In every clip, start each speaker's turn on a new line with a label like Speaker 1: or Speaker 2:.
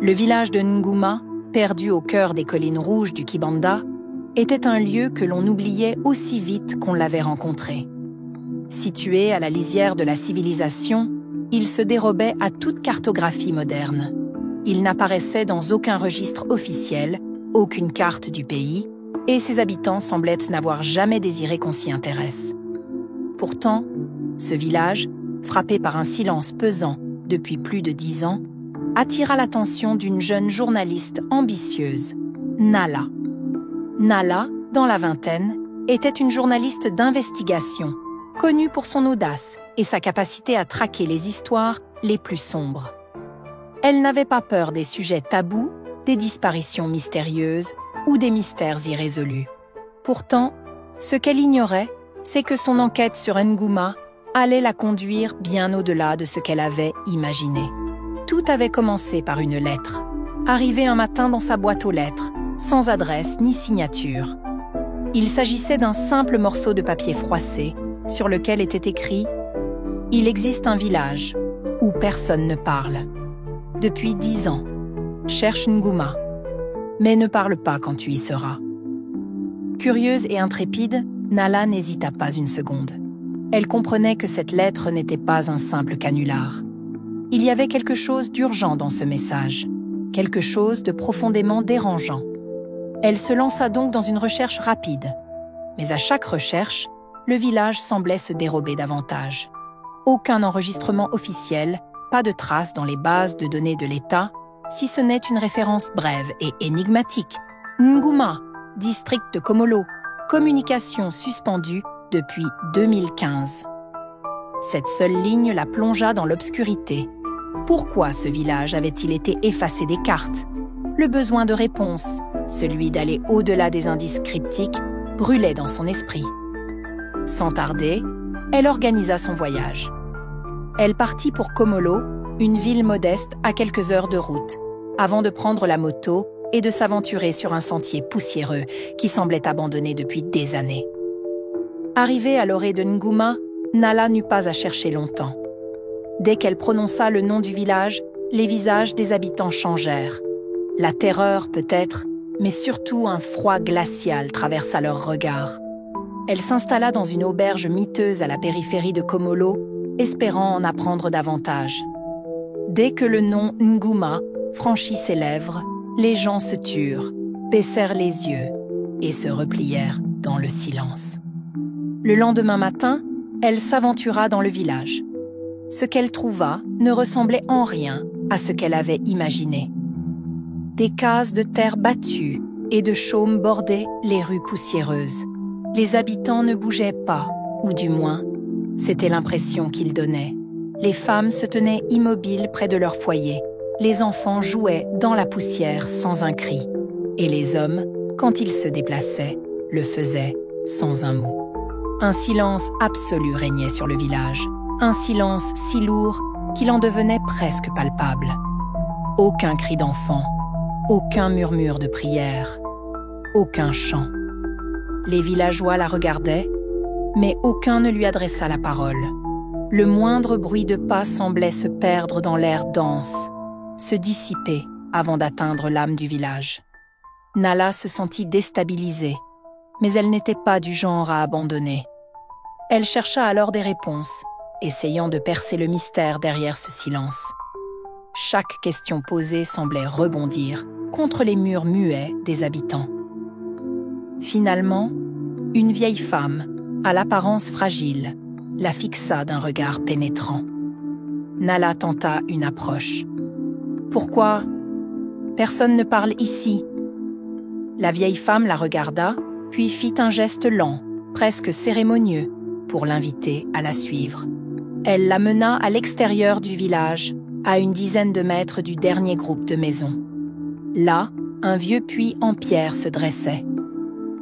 Speaker 1: Le village de Ngouma, perdu au cœur des collines rouges du Kibanda, était un lieu que l'on oubliait aussi vite qu'on l'avait rencontré. Situé à la lisière de la civilisation, il se dérobait à toute cartographie moderne. Il n'apparaissait dans aucun registre officiel, aucune carte du pays, et ses habitants semblaient n'avoir jamais désiré qu'on s'y intéresse. Pourtant, ce village, frappé par un silence pesant depuis plus de 10 ans, attira l'attention d'une jeune journaliste ambitieuse, Nala. Nala, dans la vingtaine, était une journaliste d'investigation, connue pour son audace et sa capacité à traquer les histoires les plus sombres. Elle n'avait pas peur des sujets tabous, des disparitions mystérieuses ou des mystères irrésolus. Pourtant, ce qu'elle ignorait, c'est que son enquête sur Ngouma allait la conduire bien au-delà de ce qu'elle avait imaginé. Tout avait commencé par une lettre, arrivée un matin dans sa boîte aux lettres, sans adresse ni signature. Il s'agissait d'un simple morceau de papier froissé sur lequel était écrit « Il existe un village où personne ne parle. Depuis 10 ans, cherche Ngouma, mais ne parle pas quand tu y seras. » Curieuse et intrépide, Nala n'hésita pas une seconde. Elle comprenait que cette lettre n'était pas un simple canular. Il y avait quelque chose d'urgent dans ce message, quelque chose de profondément dérangeant. Elle se lança donc dans une recherche rapide. Mais à chaque recherche, le village semblait se dérober davantage. Aucun enregistrement officiel, pas de traces dans les bases de données de l'État, si ce n'est une référence brève et énigmatique. Ngouma, district de Komolo, communication suspendue depuis 2015. Cette seule ligne la plongea dans l'obscurité. Pourquoi ce village avait-il été effacé des cartes? Le besoin de réponse, celui d'aller au-delà des indices cryptiques, brûlait dans son esprit. Sans tarder, elle organisa son voyage. Elle partit pour Komolo, une ville modeste à quelques heures de route, avant de prendre la moto et de s'aventurer sur un sentier poussiéreux qui semblait abandonné depuis des années. Arrivée à l'orée de Ngouma, Nala n'eut pas à chercher longtemps. Dès qu'elle prononça le nom du village, les visages des habitants changèrent. La terreur peut-être, mais surtout un froid glacial traversa leurs regards. Elle s'installa dans une auberge miteuse à la périphérie de Komolo, espérant en apprendre davantage. Dès que le nom Ngouma franchit ses lèvres, les gens se turent, baissèrent les yeux et se replièrent dans le silence. Le lendemain matin, elle s'aventura dans le village. Ce qu'elle trouva ne ressemblait en rien à ce qu'elle avait imaginé. Des cases de terre battues et de chaume bordaient les rues poussiéreuses. Les habitants ne bougeaient pas, ou du moins, c'était l'impression qu'ils donnaient. Les femmes se tenaient immobiles près de leur foyer. Les enfants jouaient dans la poussière sans un cri. Et les hommes, quand ils se déplaçaient, le faisaient sans un mot. Un silence absolu régnait sur le village. Un silence si lourd qu'il en devenait presque palpable. Aucun cri d'enfant, aucun murmure de prière, aucun chant. Les villageois la regardaient, mais aucun ne lui adressa la parole. Le moindre bruit de pas semblait se perdre dans l'air dense, se dissiper avant d'atteindre l'âme du village. Nala se sentit déstabilisée, mais elle n'était pas du genre à abandonner. Elle chercha alors des réponses, essayant de percer le mystère derrière ce silence. Chaque question posée semblait rebondir contre les murs muets des habitants. Finalement, une vieille femme, à l'apparence fragile, la fixa d'un regard pénétrant. Nala tenta une approche. « Pourquoi? Personne ne parle ici. » La vieille femme la regarda, puis fit un geste lent, presque cérémonieux, pour l'inviter à la suivre. Elle la mena à l'extérieur du village, à une dizaine de mètres du dernier groupe de maisons. Là, un vieux puits en pierre se dressait.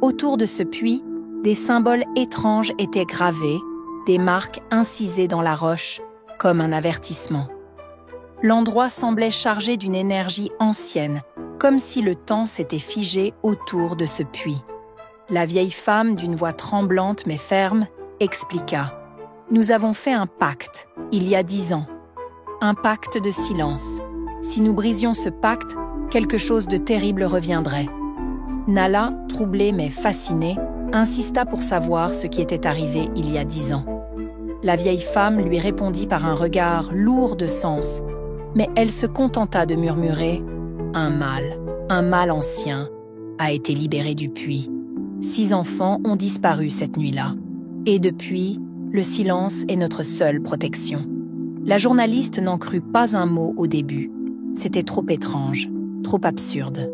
Speaker 1: Autour de ce puits, des symboles étranges étaient gravés, des marques incisées dans la roche, comme un avertissement. L'endroit semblait chargé d'une énergie ancienne, comme si le temps s'était figé autour de ce puits. La vieille femme, d'une voix tremblante mais ferme, expliqua. « Nous avons fait un pacte, il y a 10 ans. Un pacte de silence. Si nous brisions ce pacte, quelque chose de terrible reviendrait. Nala, troublée mais fascinée, insista pour savoir ce qui était arrivé il y a 10 ans. La vieille femme lui répondit par un regard lourd de sens, mais elle se contenta de murmurer « un mâle ancien, a été libéré du puits. 6 enfants ont disparu cette nuit-là. Et depuis, le silence est notre seule protection. » La journaliste n'en crut pas un mot au début. C'était trop étrange, trop absurde.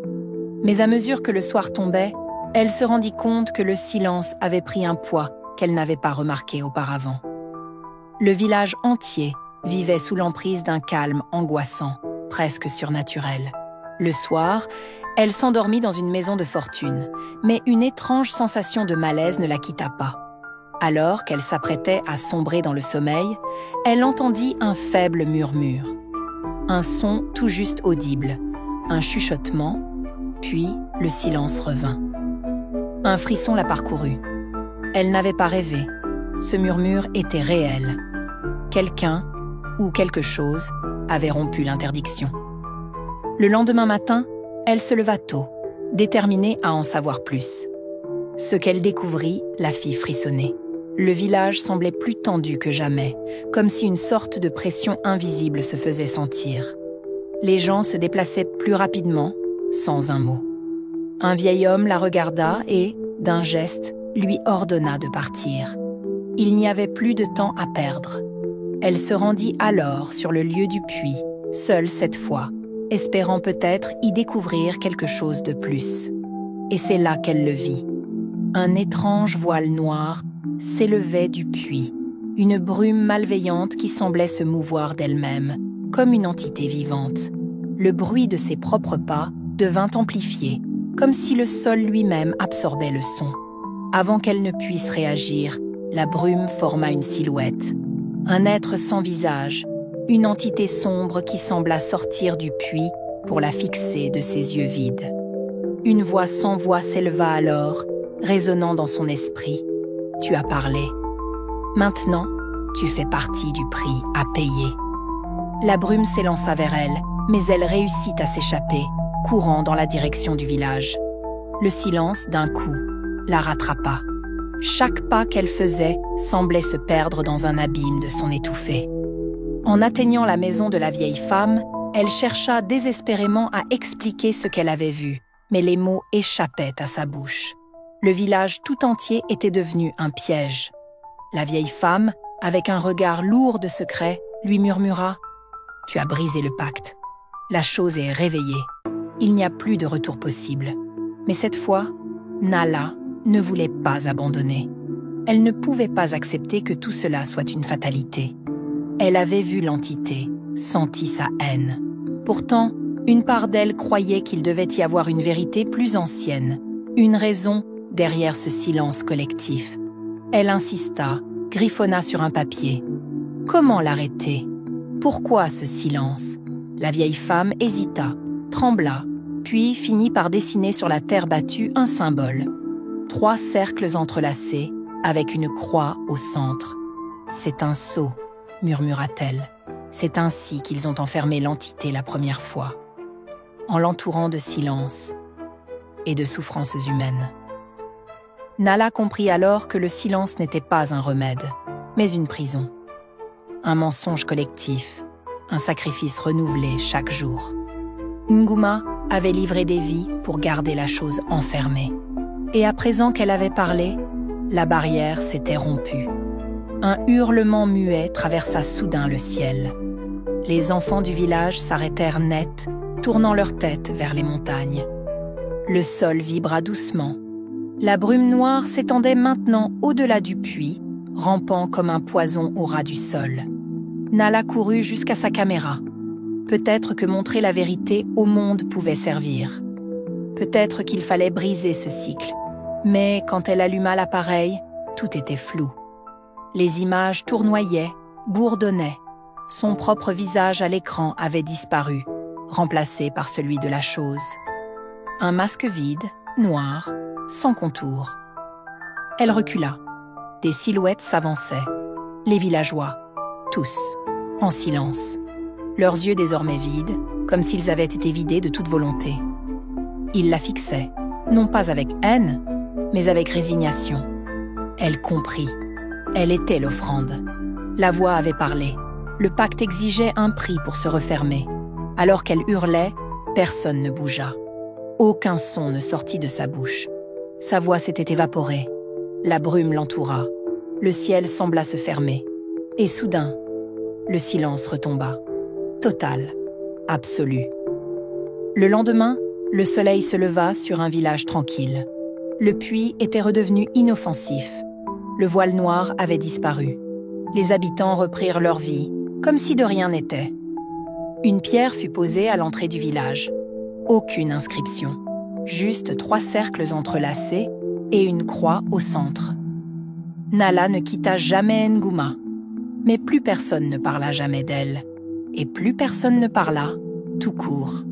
Speaker 1: Mais à mesure que le soir tombait, elle se rendit compte que le silence avait pris un poids qu'elle n'avait pas remarqué auparavant. Le village entier vivait sous l'emprise d'un calme angoissant, presque surnaturel. Le soir, elle s'endormit dans une maison de fortune, mais une étrange sensation de malaise ne la quitta pas. Alors qu'elle s'apprêtait à sombrer dans le sommeil, elle entendit un faible murmure. Un son tout juste audible, un chuchotement, puis le silence revint. Un frisson la parcourut. Elle n'avait pas rêvé. Ce murmure était réel. Quelqu'un, ou quelque chose, avait rompu l'interdiction. Le lendemain matin, elle se leva tôt, déterminée à en savoir plus. Ce qu'elle découvrit la fit frissonner. Le village semblait plus tendu que jamais, comme si une sorte de pression invisible se faisait sentir. Les gens se déplaçaient plus rapidement, sans un mot. Un vieil homme la regarda et, d'un geste, lui ordonna de partir. Il n'y avait plus de temps à perdre. Elle se rendit alors sur le lieu du puits, seule cette fois, espérant peut-être y découvrir quelque chose de plus. Et c'est là qu'elle le vit. Un étrange voile noir s'élevait du puits, une brume malveillante qui semblait se mouvoir d'elle-même, comme une entité vivante. Le bruit de ses propres pas devint amplifié, comme si le sol lui-même absorbait le son. Avant qu'elle ne puisse réagir, la brume forma une silhouette. Un être sans visage, une entité sombre qui sembla sortir du puits pour la fixer de ses yeux vides. Une voix sans voix s'éleva alors, résonnant dans son esprit. « Tu as parlé. Maintenant, tu fais partie du prix à payer. » La brume s'élança vers elle, mais elle réussit à s'échapper, courant dans la direction du village. Le silence, d'un coup, la rattrapa. Chaque pas qu'elle faisait semblait se perdre dans un abîme de son étouffée. En atteignant la maison de la vieille femme, elle chercha désespérément à expliquer ce qu'elle avait vu, mais les mots échappaient à sa bouche. Le village tout entier était devenu un piège. La vieille femme, avec un regard lourd de secret, lui murmura « Tu as brisé le pacte. La chose est réveillée. Il n'y a plus de retour possible. » Mais cette fois, Nala ne voulait pas abandonner. Elle ne pouvait pas accepter que tout cela soit une fatalité. Elle avait vu l'entité, senti sa haine. Pourtant, une part d'elle croyait qu'il devait y avoir une vérité plus ancienne, une raison derrière ce silence collectif. Elle insista, griffonna sur un papier. Comment l'arrêter? Pourquoi ce silence? La vieille femme hésita, trembla, puis finit par dessiner sur la terre battue un symbole. 3 cercles entrelacés, avec une croix au centre. « C'est un sceau », murmura-t-elle. « C'est ainsi qu'ils ont enfermé l'entité la première fois, en l'entourant de silence et de souffrances humaines. » Nala comprit alors que le silence n'était pas un remède, mais une prison. Un mensonge collectif, un sacrifice renouvelé chaque jour. Nguma avait livré des vies pour garder la chose enfermée. Et à présent qu'elle avait parlé, la barrière s'était rompue. Un hurlement muet traversa soudain le ciel. Les enfants du village s'arrêtèrent net, tournant leur tête vers les montagnes. Le sol vibra doucement. La brume noire s'étendait maintenant au-delà du puits, rampant comme un poison au ras du sol. Nala courut jusqu'à sa caméra. Peut-être que montrer la vérité au monde pouvait servir. Peut-être qu'il fallait briser ce cycle. Mais quand elle alluma l'appareil, tout était flou. Les images tournoyaient, bourdonnaient. Son propre visage à l'écran avait disparu, remplacé par celui de la chose. Un masque vide, noir, sans contour. Elle recula. Des silhouettes s'avançaient. Les villageois, tous, en silence. leurs yeux désormais vides, comme s'ils avaient été vidés de toute volonté. Ils la fixaient, non pas avec haine, mais avec résignation. Elle comprit. Elle était l'offrande. La voix avait parlé. Le pacte exigeait un prix pour se refermer. Alors qu'elle hurlait, personne ne bougea. Aucun son ne sortit de sa bouche. Sa voix s'était évaporée. La brume l'entoura. Le ciel sembla se fermer. Et soudain, le silence retomba. Total, absolu. Le lendemain, le soleil se leva sur un village tranquille. Le puits était redevenu inoffensif. Le voile noir avait disparu. Les habitants reprirent leur vie, comme si de rien n'était. Une pierre fut posée à l'entrée du village. Aucune inscription. Juste 3 cercles entrelacés et une croix au centre. Nala ne quitta jamais Ngouma. Mais plus personne ne parla jamais d'elle. Et plus personne ne parla, tout court.